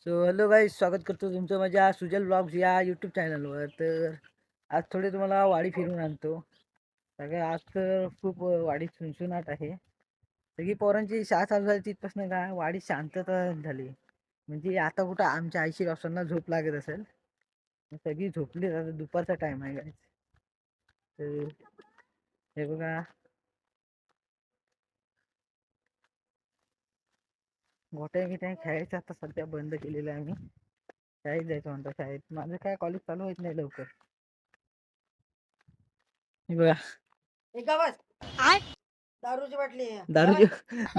So hello guys, स्वागत करतो तुमचं माझ्या सुजल ब्लॉग्स या यूट्यूब चॅनलवर. तर आज थोडे तुम्हाला वाडी फिरून आणतो. सगळे आज तर खूप वाडी सुनसुनाट आहे. सगळी पोरांची शाळा चालू झाली तिथपासून काय वाडी शांतता झाली. म्हणजे आता कुठं आमच्या आईशी असताना झोप लागत असेल. सगळी झोपली, आता दुपारचा टाइम आहे गाईज. तर हे बघा, गोट्या गिट्या खेळायचं आता सध्या बंद केलेलं आहे. आम्ही शाळेत जायचं म्हणतो. शाळेत माझं काय कॉलेज चालू होत नाही लवकर. हे बघा, एका बस दारूची बाटली आहे. दारूची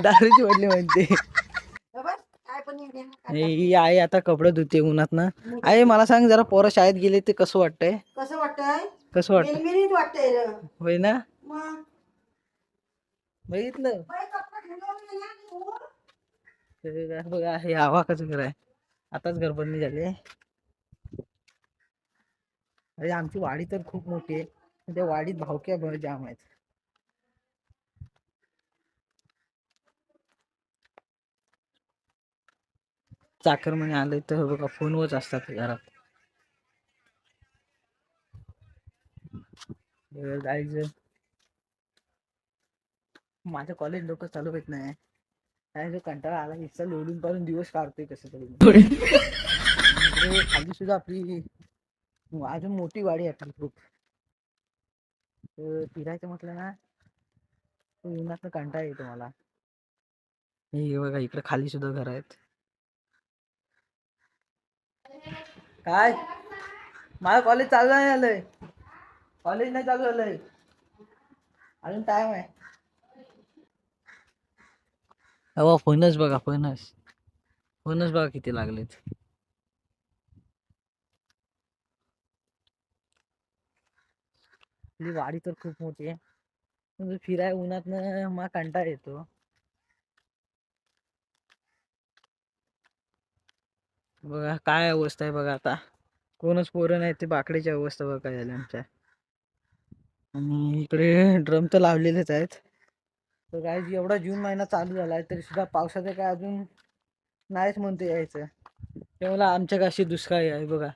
दारूची वाटली म्हणते. ए बस, काय पण नाही द्या. ही आई आता कपडे धुते उन्हात ना. आई मला सांग जरा, पोरं शाळेत गेले ते कसं वाटतंय? कसं वाटतंय? कसं वाटतं? मिणमिणीत वाटतंय र. होय ना, मग बघितलं. बाई कपडा ठेवला ना तू. तर बघा, हे आवाकाचं घर आहे. आताच घर बंद झाले. अरे आमची वाडी तर खूप मोठी आहे. त्या वाडीत भावक्या जाम आहेत. चाकर म्हणे आले तर बघा, फोनवरच असतात घरात. जायचं. माझं कॉलेज लोक चालू होत नाही. काय जो कंटाळा आला, इच्छा लोडून पाडून दिवस काढतोय कसं तरी. इकडे खाली सुद्धा आपली अजून मोठी वाडी आहे आपली खूप. तर फिरायचं म्हटलं ना, उन्हाचं कंटाळा येतो मला. हे बघा, इकडे खाली सुद्धा घर आहेत. काय माझं कॉलेज चालू नाही झालंय. कॉलेज नाही चालू झालंय, अजून टाइम आहे. अहो फणस बघा, फणस फणस बघा किती लागलेत. आपली वाडी तर खूप मोठी आहे. म्हणजे फिराय उन्हात मला कंटाळा येतो. बघा काय अवस्था आहे बघा आता. कोणच पोरं नाही, ते बाकड्याची अवस्था बघा काय झाली आमच्या. आणि इकडे ड्रम तर लावलेलेच आहेत. तर काय एवढा जून महिना चालू झालाय तरी सुद्धा पावसाचं काय अजून नाहीच म्हणतो यायचं. तेव्हा आमच्या काशी दुष्काळी आहे बघा.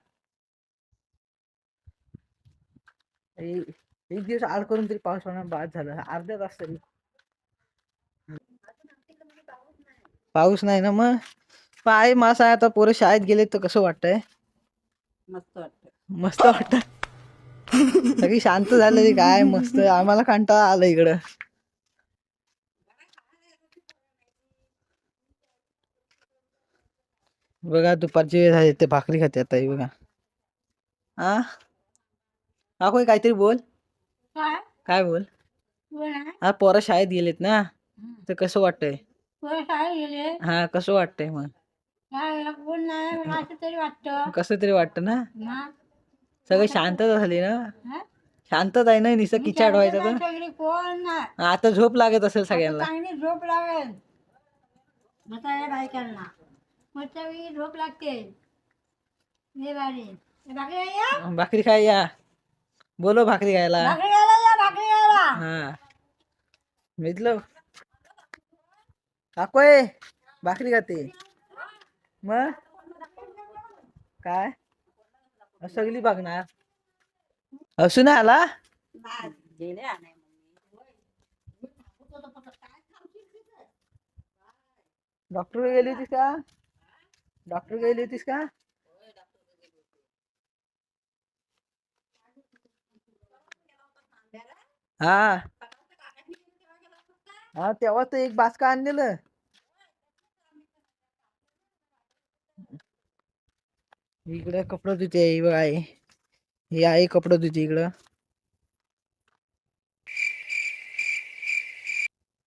एक दिवस आड करून तरी पाऊस पडणं बाद झालं, अर्ध्या तास तरी. पाऊस नाही ना, मग पाय मासा आता पोरं शाळेत गेले तर कसं वाटतंय? मस्त वाटतं. मस्त वाटत. सगळी शांत झालेली काय मस्त. आम्हाला कंटाळा आला इकडं. बघा दुपारची वेळ झाली, ते भाकरी खाते आता. बघा हा हा, कोई काहीतरी बोल. काय काय बोल. बोला? हा पोरं शाळेत गेलेत ना, तर कसं वाटतंय? काय गेले? हा कसं वाटतंय मग? काय कोण नाही असं तरी वाटतं. कसं तरी वाटतं ना. मग सगळं शांतता झाली ना. हा? शांतता आहे ना, निसं मी किचाड शांत व्हायचं नाही, तर. सगळी कोण नाही. आता झोप लागत असेल आता सगळ्यांना. चांगली झोप लागेल. म्हाताऱ्या बायकांना मस्त झोप लागते. हे बारी भाकरी खायला? भाकरी खाय या. बोलो भाकरी खायला. भाकरी खायला या, भाकरी खायला. हा मितलो काकोय भाकरी खाते. मग काय सगळी बघणार असू ना आला. डॉक्टर गेली होतीस का? डॉक्टर गेली होतीस का? हा हा, तेव्हा तर एक बासका आणलेलं. इकडे कपडे धुते आहे. ही आई कपडे धुते इकडं.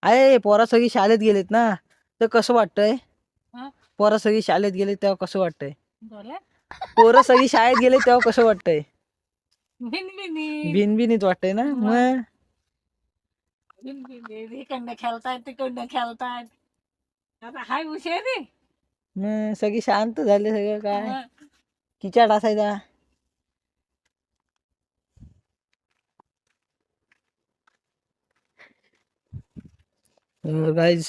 आहे पोरा सगळी शाळेत गेलेत ना, तर कसं वाटतंय? पोरा सगळी शाळेत गेले तेव्हा कसं वाटतंय? पोरं सगळी शाळेत गेले तेव्हा कसं वाटतंय? भिनभिनीत वाटतंय ना. मग इकडनं खेळतायत तिकडनं खेळतायत. आता हाय हुशारी. मग सगळी शांत झाले. सगळं काय किचाड असायचा. गाईज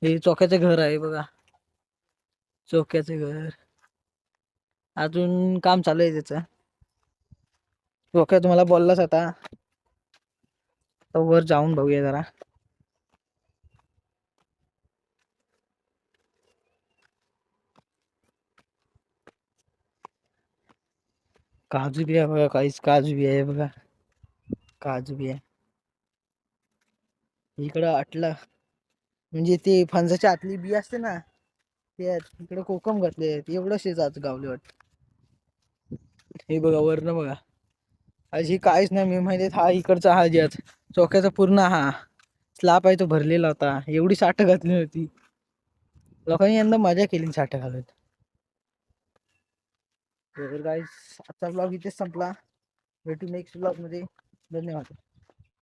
हे चोक्याचं घर आहे बघा. चोक्याचे घर अजून काम चालू आहे त्याचं. चोक्या तुम्हाला बोललाच आता, तर वर जाऊन बघूया जरा. काजू बी आहे बघा, काहीच काजू बी आहे बघा, काजू बी आहे इकडं. अटला म्हणजे ते फणसाच्या आतली बी असते ना, ते इकडे कोकम घातले आहेत. एवढं शेजाच गावले वाटत. हे बघा वरनं बघा, अशी काहीच नाही. मी माहिती हा इकडचा हा ज्याच चोक्याचा पूर्ण हा स्लाप आहे तो भरलेला होता. एवढी साठ घातली होती लोकांनी, यंदा मजा केली साठ घालून. तर गाईस आजचा ब्लॉग इथेच संपला. भेटू नेक्स्ट ब्लॉग मध्ये. धन्यवाद.